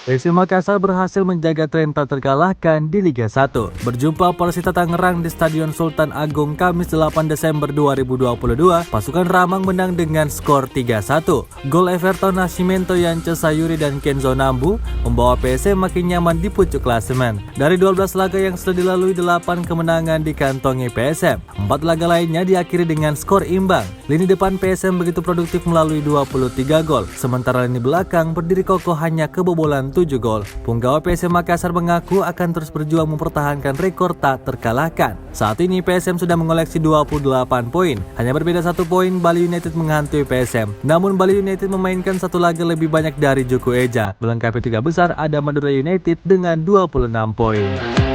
PSM Makassar berhasil menjaga tren tak terkalahkan di Liga 1. Berjumpa Persita Tangerang di Stadion Sultan Agung Kamis 8 Desember 2022, pasukan Ramang menang dengan skor 3-1. Gol Everton Nascimento, Yance Sayuri dan Kenzo Nambu membawa PSM makin nyaman di pucuk klasemen. Dari 12 laga yang sudah dilalui, 8 kemenangan dikantongi PSM. 4 laga lainnya diakhiri dengan skor imbang. Lini depan PSM begitu produktif melalui 23 gol, sementara lini belakang berdiri kokoh hanya kebobolan 7 gol. Punggawa PSM Makassar mengaku akan terus berjuang mempertahankan rekor tak terkalahkan. Saat ini PSM sudah mengoleksi 28 poin. Hanya berbeda 1 poin, Bali United menghantui PSM. Namun Bali United memainkan 1 laga lebih banyak dari Juku Eja. Melengkapi 3 besar ada Madura United dengan 26 poin.